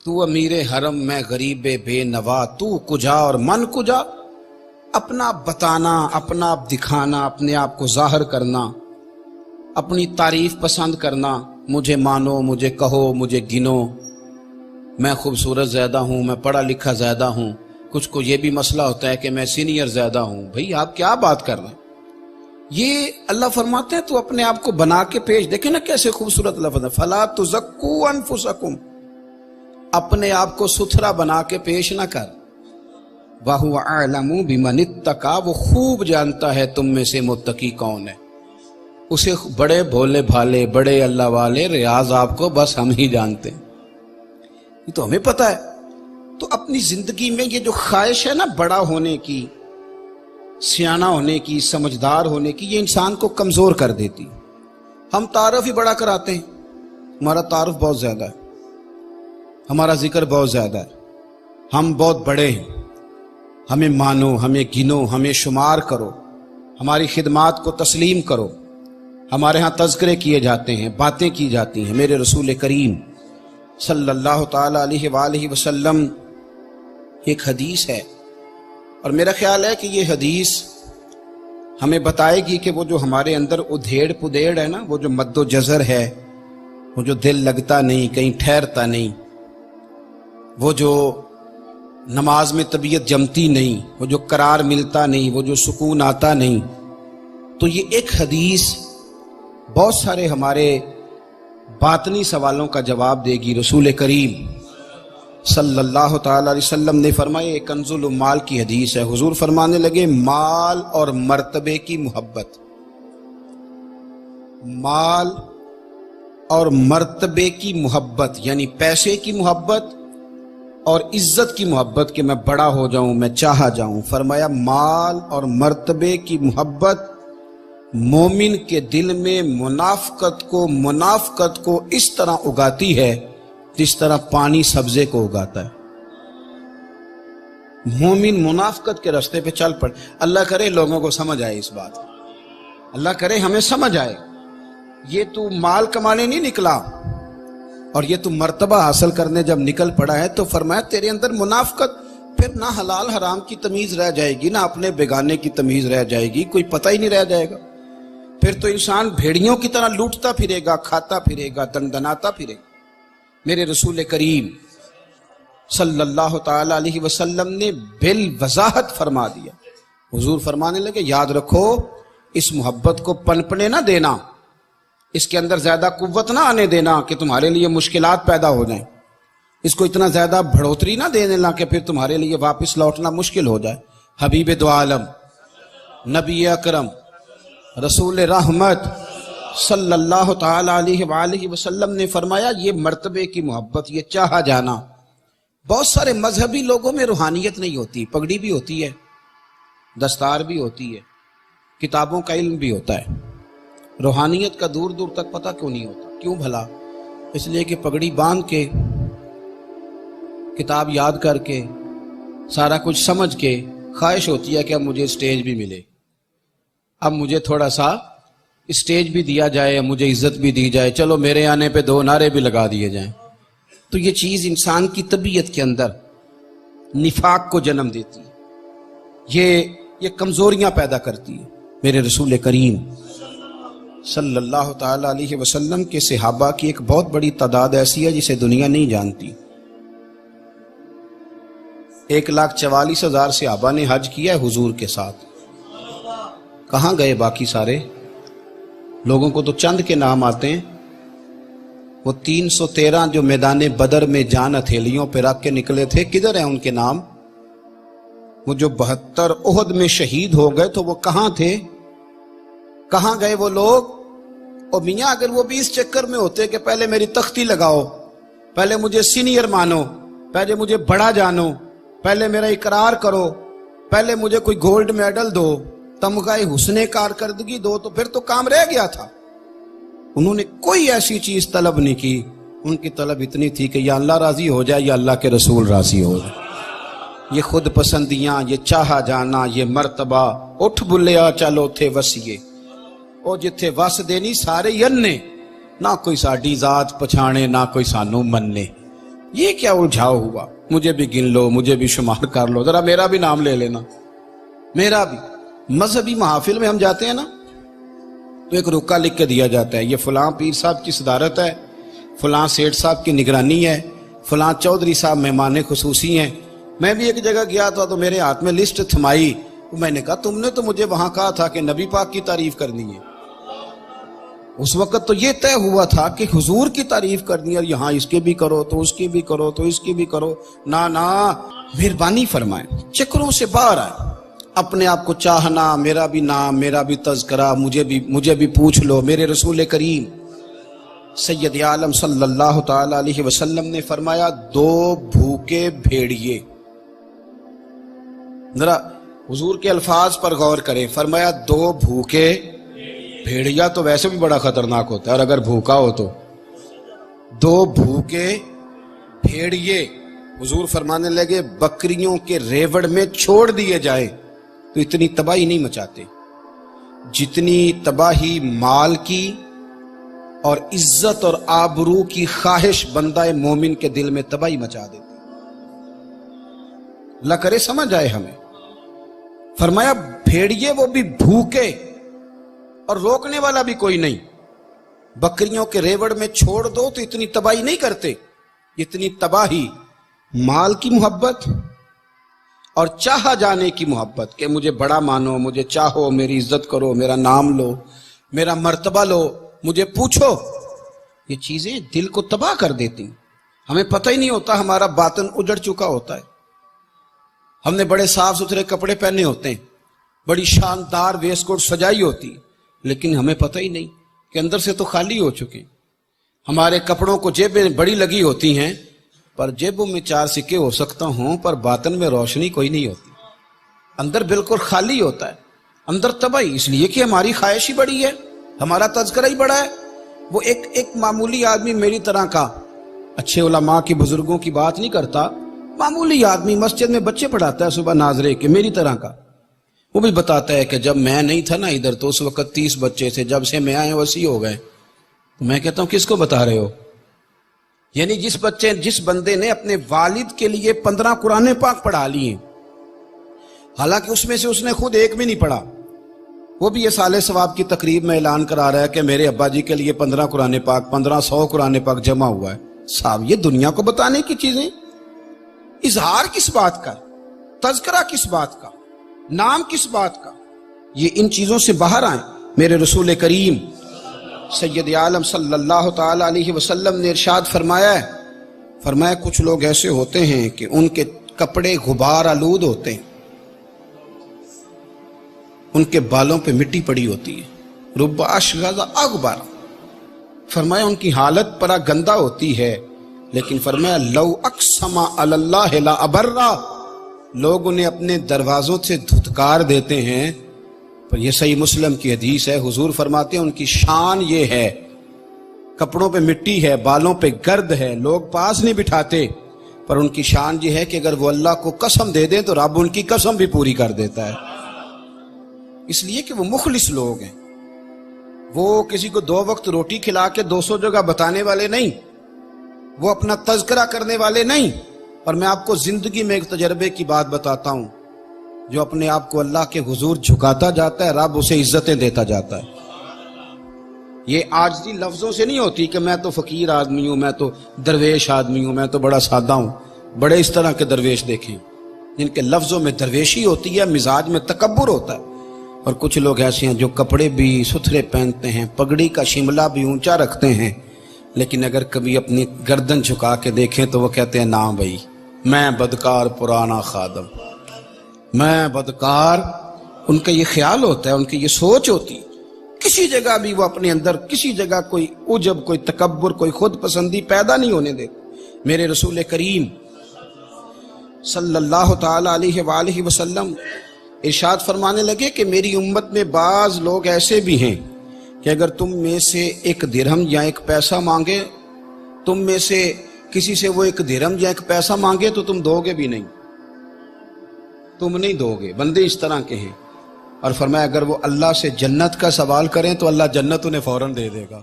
تو امیر حرم میں غریب بے نوا، تو کجا اور من کجا۔ اپنا آپ بتانا، اپنا آپ دکھانا، اپنے آپ کو ظاہر کرنا، اپنی تعریف پسند کرنا، مجھے مانو، مجھے کہو، مجھے گنو، میں خوبصورت زیادہ ہوں، میں پڑھا لکھا زیادہ ہوں۔ کچھ کو یہ بھی مسئلہ ہوتا ہے کہ میں سینئر زیادہ ہوں۔ بھئی آپ کیا بات کر رہے ہیں؟ یہ اللہ فرماتے ہیں تو اپنے آپ کو بنا کے پیش، دیکھیں نا کیسے خوبصورت لفظ ہے، فَلَا تُزَكُّوا أَنفُسَكُمْ، اپنے آپ کو ستھرا بنا کے پیش نہ کر۔ وَهُوَ أَعْلَمُ بِمَنِ اتَّقَىٰ، وہ خوب جانتا ہے تم میں سے متقی کون ہے۔ اسے بڑے بھولے بھالے، بڑے اللہ والے ریاض آپ کو بس ہم ہی جانتے ہیں، یہ تو ہمیں پتہ ہے۔ تو اپنی زندگی میں یہ جو خواہش ہے نا بڑا ہونے کی، سیانہ ہونے کی، سمجھدار ہونے کی، یہ انسان کو کمزور کر دیتی۔ ہم تعارف ہی بڑا کراتے ہیں، ہمارا تعارف بہت زیادہ ہے، ہمارا ذکر بہت زیادہ ہے، ہم بہت بڑے ہیں، ہمیں مانو، ہمیں گنو، ہمیں شمار کرو، ہماری خدمات کو تسلیم کرو۔ ہمارے ہاں تذکرے کیے جاتے ہیں، باتیں کی جاتی ہیں۔ میرے رسول کریم صلی اللہ تعالی علیہ وآلہ وسلم ایک حدیث ہے، اور میرا خیال ہے کہ یہ حدیث ہمیں بتائے گی کہ وہ جو ہمارے اندر ادھیڑ پدیڑ ہے نا، وہ جو مد و جزر ہے، وہ جو دل لگتا نہیں، کہیں ٹھہرتا نہیں، وہ جو نماز میں طبیعت جمتی نہیں، وہ جو قرار ملتا نہیں، وہ جو سکون آتا نہیں، تو یہ ایک حدیث بہت سارے ہمارے باطنی سوالوں کا جواب دے گی۔ رسول کریم صلی اللہ تعالی علیہ وسلم نے فرمایا، ایک کنز المال کی حدیث ہے، حضور فرمانے لگے مال اور مرتبے کی محبت، مال اور مرتبے کی محبت، یعنی پیسے کی محبت اور عزت کی محبت کہ میں بڑا ہو جاؤں، میں چاہا جاؤں۔ فرمایا مال اور مرتبے کی محبت مومن کے دل میں منافقت کو اس طرح اگاتی ہے جس طرح پانی سبزے کو اگاتا ہے۔ مومن منافقت کے راستے پہ چل پڑ۔ اللہ کرے لوگوں کو سمجھ آئے اس بات، اللہ کرے ہمیں سمجھ آئے۔ یہ تو مال کمانے نہیں نکلا، اور یہ تو مرتبہ حاصل کرنے جب نکل پڑا ہے تو فرمایا تیرے اندر منافقت، پھر نہ حلال حرام کی تمیز رہ جائے گی، نہ اپنے بیگانے کی تمیز رہ جائے گی، کوئی پتہ ہی نہیں رہ جائے گا۔ پھر تو انسان بھیڑیوں کی طرح لوٹتا پھرے گا، کھاتا پھرے گا، دندناتا پھرے گا۔ میرے رسول کریم صلی اللہ تعالی علیہ وسلم نے بالوضاحت فرما دیا۔ حضور فرمانے لگے یاد رکھو، اس محبت کو پنپنے نہ دینا، اس کے اندر زیادہ قوت نہ آنے دینا کہ تمہارے لیے مشکلات پیدا ہو جائیں، اس کو اتنا زیادہ بڑھوتری نہ دینے لا کہ پھر تمہارے لیے واپس لوٹنا مشکل ہو جائے۔ حبیب دو عالم، نبی اکرم، رسول رحمت صلی اللہ تعالی علیہ وآلہ وسلم نے فرمایا یہ مرتبے کی محبت، یہ چاہا جانا۔ بہت سارے مذہبی لوگوں میں روحانیت نہیں ہوتی، پگڑی بھی ہوتی ہے، دستار بھی ہوتی ہے، کتابوں کا علم بھی ہوتا ہے، روحانیت کا دور دور تک پتہ کیوں نہیں ہوتا؟ کیوں بھلا؟ اس لیے کہ پگڑی باندھ کے، کتاب یاد کر کے، سارا کچھ سمجھ کے خواہش ہوتی ہے کہ اب مجھے اسٹیج بھی ملے، اب مجھے تھوڑا سا اسٹیج بھی دیا جائے، مجھے عزت بھی دی جائے، چلو میرے آنے پہ 2 نعرے بھی لگا دیے جائیں۔ تو یہ چیز انسان کی طبیعت کے اندر نفاق کو جنم دیتی ہے، یہ کمزوریاں پیدا کرتی ہے۔ میرے رسول کریم صلی اللہ تعالی علیہ وسلم کے صحابہ کی ایک بہت بڑی تعداد ایسی ہے جسے دنیا نہیں جانتی۔ 1,44,000 صحابہ نے حج کیا ہے حضور کے ساتھ۔ کہاں گئے باقی سارے؟ لوگوں کو تو چند کے نام آتے ہیں، وہ 313 جو میدان بدر میں جان ہتھیلیوں پہ رکھ کے نکلے تھے، کدھر ہیں ان کے نام؟ وہ جو 72 احد میں شہید ہو گئے تو وہ کہاں تھے؟ کہاں گئے وہ لوگ؟ اور میاں اگر وہ بھی اس چکر میں ہوتے کہ پہلے میری تختی لگاؤ، پہلے مجھے سینئر مانو، پہلے مجھے بڑا جانو، پہلے میرا اقرار کرو، پہلے مجھے کوئی گولڈ میڈل دو، تمغہ حسن کارکردگی دو، تو پھر تو کام رہ گیا تھا۔ انہوں نے کوئی ایسی چیز طلب نہیں کی، ان کی طلب اتنی تھی کہ یا اللہ راضی ہو جائے یا اللہ کے رسول راضی ہو جائے۔ یہ خود پسندیاں، یہ چاہا جانا، یہ مرتبہ، اٹھ بلیا چلو تھے وسیے، او جتھے وس دینی سارے ینے، نہ کوئی ساڈی ذات پچھانے نہ کوئی سانو مننے۔ یہ کیا الجھاؤ ہوا؟ مجھے بھی گن لو، مجھے بھی شمار کر لو، ذرا میرا بھی نام لے لینا، میرا بھی۔ مذہبی محافل میں ہم جاتے ہیں نا تو ایک رکا لکھ کے دیا جاتا ہے، یہ فلاں پیر صاحب کی صدارت ہے، فلاں سیٹھ صاحب کی نگرانی ہے، فلاں چودھری صاحب مہمان خصوصی ہیں۔ میں بھی ایک جگہ گیا تھا تو میرے ہاتھ میں لسٹ تھمائی، میں نے کہا تم نے تو مجھے وہاں کہا تھا کہ نبی پاک کی تعریف کرنی ہے۔ اس وقت تو یہ طے ہوا تھا کہ حضور کی تعریف کرنی ہے، اور یہاں اس کے بھی کرو تو اس کی بھی کرو تو اس کی بھی کرو۔ نا نا، مہربانی فرمائیں، چکروں سے باہر آئے، اپنے آپ کو چاہنا، میرا بھی نام، میرا بھی تذکرہ، مجھے بھی پوچھ لو۔ میرے رسول کریم سید عالم صلی اللہ تعالی علیہ وسلم نے فرمایا، دو بھوکے بھیڑیے، ذرا حضور کے الفاظ پر غور کریں، فرمایا دو بھوکے بھیڑیا تو ویسے بھی بڑا خطرناک ہوتا ہے، اور اگر بھوکا ہو تو دو بھوکے بھیڑیے، حضور فرمانے لگے بکریوں کے ریوڑ میں چھوڑ دیے جائیں تو اتنی تباہی نہیں مچاتے جتنی تباہی مال کی اور عزت اور آبرو کی خواہش بندہ مومن کے دل میں تباہی مچا دیتی۔ اللہ کرے سمجھ آئے ہمیں۔ فرمایا بھیڑیے وہ بھی بھوکے اور روکنے والا بھی کوئی نہیں، بکریوں کے ریوڑ میں چھوڑ دو تو اتنی تباہی نہیں کرتے، اتنی تباہی مال کی محبت اور چاہا جانے کی محبت، کہ مجھے بڑا مانو، مجھے چاہو، میری عزت کرو، میرا نام لو، میرا مرتبہ لو، مجھے پوچھو، یہ چیزیں دل کو تباہ کر دیتی۔ ہمیں پتہ ہی نہیں ہوتا، ہمارا باطن اجڑ چکا ہوتا ہے، ہم نے بڑے صاف ستھرے کپڑے پہنے ہوتے ہیں، بڑی شاندار ویسٹ کوٹ سجائی ہوتی، لیکن ہمیں پتہ ہی نہیں کہ اندر سے تو خالی ہو چکے۔ ہمارے کپڑوں کو جیبیں بڑی لگی ہوتی ہیں، پر جیبوں میں 4 سکے ہو سکتا ہوں، پر باطن میں روشنی کوئی نہیں ہوتی، اندر بالکل خالی ہوتا ہے، اندر تباہی، اس لیے کہ ہماری خواہش ہی بڑی ہے، ہمارا تذکرہ ہی بڑا ہے۔ وہ ایک معمولی آدمی میری طرح کا، اچھے علماء کی بزرگوں کی بات نہیں کرتا، معمولی آدمی مسجد میں بچے پڑھاتا ہے صبح ناظرے کے، میری طرح کا، وہ بھی بتاتا ہے کہ جب میں نہیں تھا نا ادھر تو اس وقت 30 بچے تھے، جب سے میں آئے 80 ہو گئے۔ تو میں کہتا ہوں کس کو بتا رہے ہو؟ یعنی جس بندے نے اپنے والد کے لیے 15 قرآن پاک پڑھا لیے، حالانکہ اس میں سے اس نے خود ایک بھی نہیں پڑھا، وہ بھی یہ سال ثواب کی تقریب میں اعلان کرا رہا ہے کہ میرے ابا جی کے لیے 15 قرآن پاک، 1500 قرآن پاک جمع ہوا ہے۔ صاحب یہ دنیا کو بتانے کی چیزیں، اظہار کس بات کا، تذکرہ کس بات کا، نام کس بات کا؟ یہ ان چیزوں سے باہر آئیں۔ میرے رسول کریم سید عالم صلی اللہ تعالی علیہ وسلم نے ارشاد فرمایا ہے، فرمایا کچھ لوگ ایسے ہوتے ہیں کہ ان کے کپڑے غبار آلود ہوتے ہیں، ان کے بالوں پہ مٹی پڑی ہوتی ہے، رب اشغض اغبر، فرمایا ان کی حالت پرا گندا ہوتی ہے، لیکن فرمایا لو اقسم علی اللہ لا ابرہ، لوگ انہیں اپنے دروازوں سے دھتکار دیتے ہیں۔ پر یہ صحیح مسلم کی حدیث ہے، حضور فرماتے ہیں ان کی شان یہ ہے، کپڑوں پہ مٹی ہے، بالوں پہ گرد ہے، لوگ پاس نہیں بٹھاتے، پر ان کی شان یہ ہے کہ اگر وہ اللہ کو قسم دے دیں تو رب ان کی قسم بھی پوری کر دیتا ہے، اس لیے کہ وہ مخلص لوگ ہیں، وہ کسی کو 2 وقت روٹی کھلا کے 200 جگہ بتانے والے نہیں، وہ اپنا تذکرہ کرنے والے نہیں۔ اور میں آپ کو زندگی میں ایک تجربے کی بات بتاتا ہوں، جو اپنے آپ کو اللہ کے حضور جھکاتا جاتا ہے، رب اسے عزتیں دیتا جاتا ہے۔ یہ عاجزی لفظوں سے نہیں ہوتی کہ میں تو فقیر آدمی ہوں، میں تو درویش آدمی ہوں، میں تو بڑا سادہ ہوں۔ بڑے اس طرح کے درویش دیکھیں جن کے لفظوں میں درویشی ہوتی ہے، مزاج میں تکبر ہوتا ہے، اور کچھ لوگ ایسے ہیں جو کپڑے بھی ستھرے پہنتے ہیں، پگڑی کا شملہ بھی اونچا رکھتے ہیں، لیکن اگر کبھی اپنی گردن جھکا کے دیکھیں تو وہ کہتے ہیں نا بھائی میں بدکار پرانا خادم، میں بدکار۔ ان کا یہ خیال ہوتا ہے، ان کی یہ سوچ ہوتی ہے، کسی جگہ بھی وہ اپنے اندر کسی جگہ کوئی عجب، کوئی تکبر، کوئی خود پسندی پیدا نہیں ہونے دیتے۔ میرے رسول کریم صلی اللہ تعالی علیہ وآلہ وسلم ارشاد فرمانے لگے کہ میری امت میں بعض لوگ ایسے بھی ہیں کہ اگر تم میں سے 1 درہم یا 1 پیسہ مانگے، تم میں سے کسی سے وہ 1 درہم یا 1 پیسہ مانگے تو تم دو گے بھی نہیں، تم نہیں دو گے۔ بندے اس طرح کے ہیں، اور فرمایا اگر وہ اللہ سے جنت کا سوال کریں تو اللہ جنت انہیں فوراً دے دے گا۔